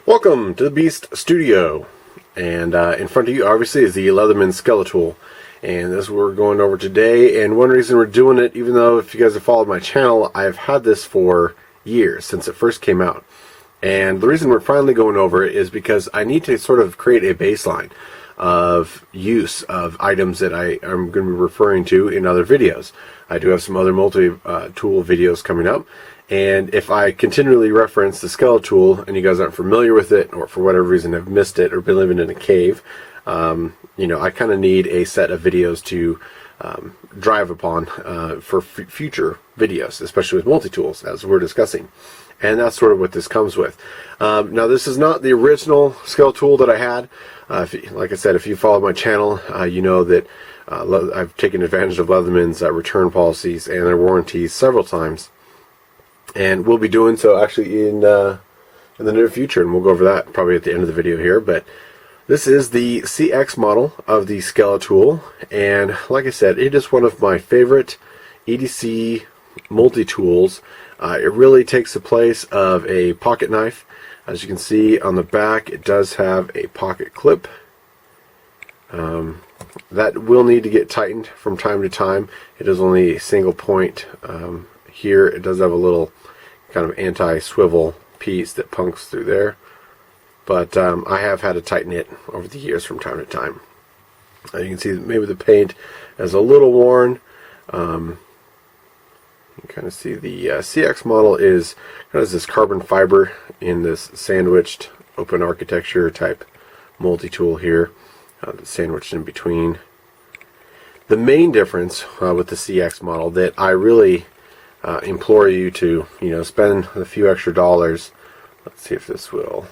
Welcome to the Beast Studio, and in front of you obviously is the Leatherman Skeletool, and this is what we're going over today. And one reason we're doing it, even though if you guys have followed my channel, I've had this for years, since it first came out. And the reason we're finally going over it is because I need to sort of create a baseline of use of items that I am going to be referring to in other videos. I do have some other multi-tool videos coming up, and if I continually reference the Skeletool and you guys aren't familiar with it, or for whatever reason have missed it or been living in a cave, you know, I kind of need a set of videos to drive upon for future videos, especially with multi-tools, as we're discussing. And that's sort of what this comes with. Now, this is not the original Skeletool that I had. Like I said, if you follow my channel, you know that I've taken advantage of Leatherman's return policies and their warranties several times. And we'll be doing so actually in the near future, and we'll go over that probably at the end of the video here. But this is the CX model of the Skeletool, and like I said, it is one of my favorite EDC multi-tools. It really takes the place of a pocket knife. As you can see on the back, it does have a pocket clip. That will need to get tightened from time to time. It is only a single point. Here it does have a little kind of anti-swivel piece that punks through there, but I have had to tighten it over the years from time to time. You can see maybe the paint is a little worn. You can kind of see the CX model is kind of this carbon fiber in this sandwiched open architecture type multi-tool here, sandwiched in between. The main difference with the CX model that I really implore you to, spend a few extra dollars. Let's see if this will.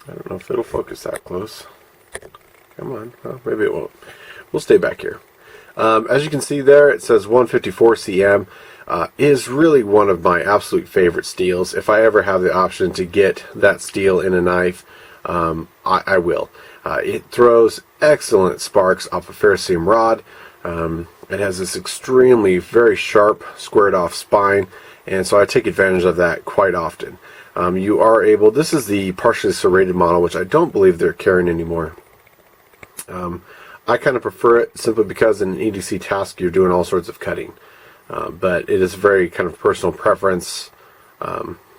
I don't know if it'll focus that close. Come on. Oh, maybe it won't. We'll stay back here. As you can see there, it says 154 cm. Is really one of my absolute favorite steels. If I ever have the option to get that steel in a knife, I will. It throws excellent sparks off a ferrocerium rod. It has this extremely very sharp squared off spine, and so I take advantage of that quite often. You are able, this is the partially serrated model, which I don't believe they're carrying anymore. I kind of prefer it simply because in an EDC task you're doing all sorts of cutting, but it is very kind of personal preference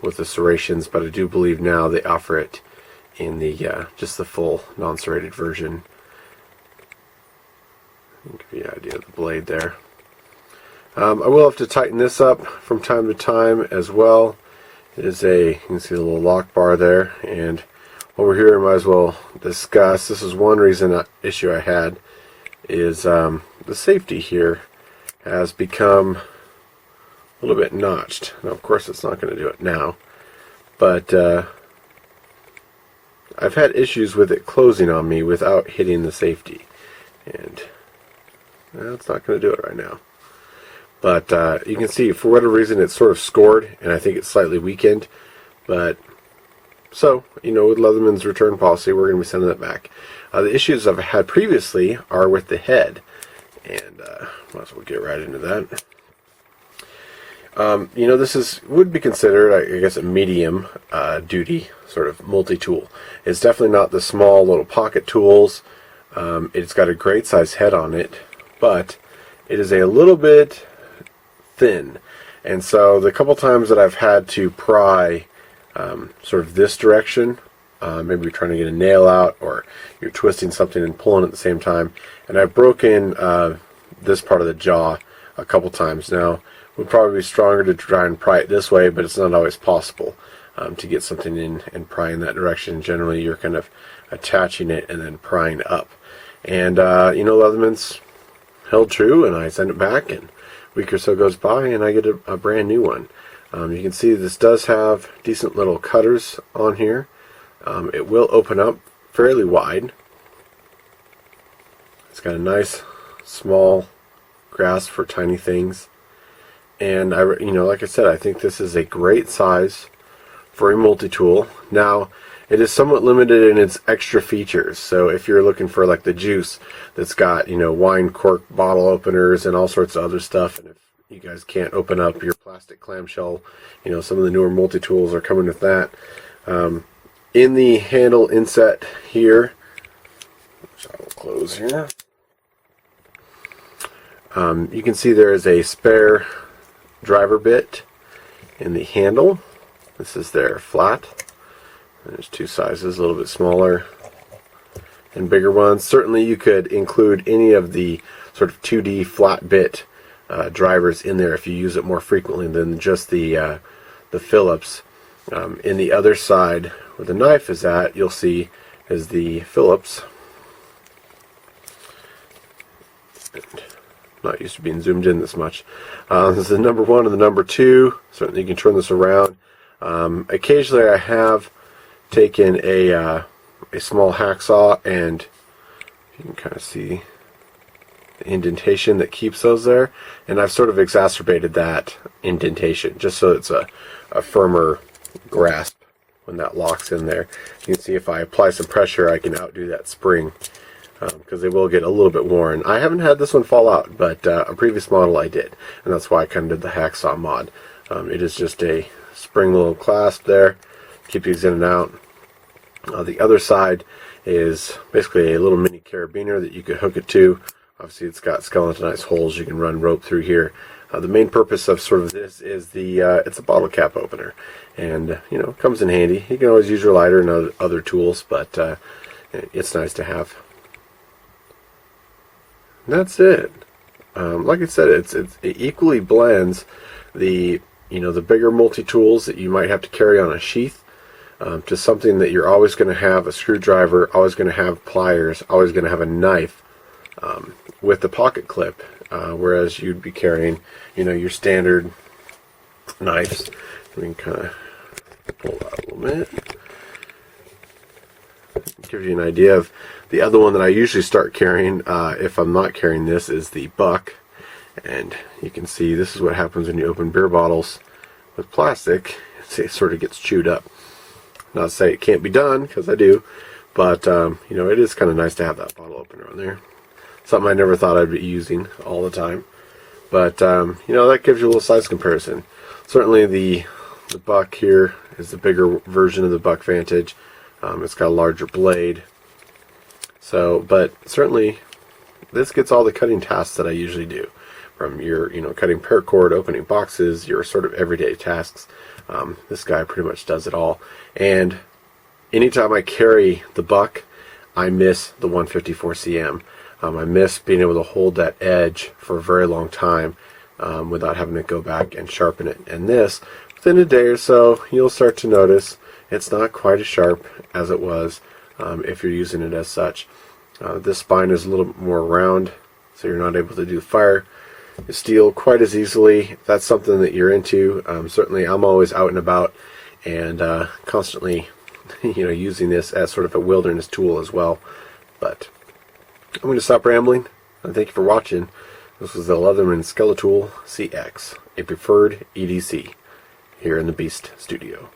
with the serrations. But I do believe now they offer it in the just the full non-serrated version. Give you an idea of the blade there. I will have to tighten this up from time to time as well. It is you can see the little lock bar there, and while we're here, I might as well discuss. This is one issue I had, is the safety here has become a little bit notched. Now, of course, it's not going to do it now, but I've had issues with it closing on me without hitting the safety, and it's not going to do it right now. But you can see, for whatever reason, it's sort of scored, and I think it's slightly weakened. But so, with Leatherman's return policy, we're going to be sending that back. The issues I've had previously are with the head, and might as well get right into that. This would be considered, I guess, a medium duty sort of multi-tool. It's definitely not the small little pocket tools. It's got a great size head on it, but it is a little bit thin, and so the couple times that I've had to pry sort of this direction, maybe you're trying to get a nail out, or you're twisting something and pulling at the same time, and I've broken this part of the jaw a couple times. Now, it would probably be stronger to try and pry it this way, but it's not always possible to get something in and pry in that direction. Generally, you're kind of attaching it and then prying up. And Leatherman's held true, and I send it back, and a week or so goes by, and I get a brand new one. You can see this does have decent little cutters on here. It will open up fairly wide. It's got a nice small grasp for tiny things, and like I said, I think this is a great size for a multi-tool. Now, it is somewhat limited in its extra features, so if you're looking for like the Juice that's got wine cork bottle openers and all sorts of other stuff, and you guys can't open up your plastic clamshell. You know, some of the newer multi-tools are coming with that. In the handle inset here, which I will close here, you can see there is a spare driver bit in the handle. This is their flat. There's two sizes, a little bit smaller and bigger ones. Certainly you could include any of the sort of 2D flat bit drivers in there if you use it more frequently than just the Phillips. In the other side where the knife is at, you'll see is the Phillips. Not used to being zoomed in this much. This is the number 1 and the number 2. Certainly you can turn this around. Occasionally I have taken a small hacksaw, and you can kind of see the indentation that keeps those there, and I've sort of exacerbated that indentation just so it's a firmer grasp when that locks in there. You can see if I apply some pressure I can outdo that spring, because they will get a little bit worn. I haven't had this one fall out, but a previous model I did, and that's why I kind of did the hacksaw mod. It is just a spring little clasp there, keep these in and out. The other side is basically a little mini carabiner that you could hook it to. Obviously it's got skeletonized holes you can run rope through here. The main purpose of sort of this is it's a bottle cap opener, and you know, it comes in handy. You can always use your lighter and other tools, but it's nice to have. And that's it. Like I said, it equally blends the bigger multi-tools that you might have to carry on a sheath to something that you're always going to have a screwdriver, always going to have pliers, always going to have a knife with the pocket clip, whereas you'd be carrying, your standard knives. We can kind of pull that a little bit. Give you an idea of the other one that I usually start carrying if I'm not carrying this is the Buck, and you can see this is what happens when you open beer bottles with plastic. It sort of gets chewed up. Not to say it can't be done, because I do, but it is kind of nice to have that bottle opener on there. Something I never thought I'd be using all the time, but that gives you a little size comparison. Certainly the Buck here is the bigger version of the Buck Vantage. It's got a larger blade. But certainly this gets all the cutting tasks that I usually do, from your cutting paracord, opening boxes, your sort of everyday tasks. This guy pretty much does it all. And anytime I carry the Buck, I miss the 154 cm. I miss being able to hold that edge for a very long time without having to go back and sharpen it. And this, within a day or so, you'll start to notice it's not quite as sharp as it was if you're using it as such. This spine is a little bit more round, so you're not able to do fire steel quite as easily. If that's something that you're into, certainly I'm always out and about and constantly using this as sort of a wilderness tool as well. But I'm going to stop rambling, and thank you for watching. This was the Leatherman Skeletool CX, a preferred EDC here in the Beast Studio.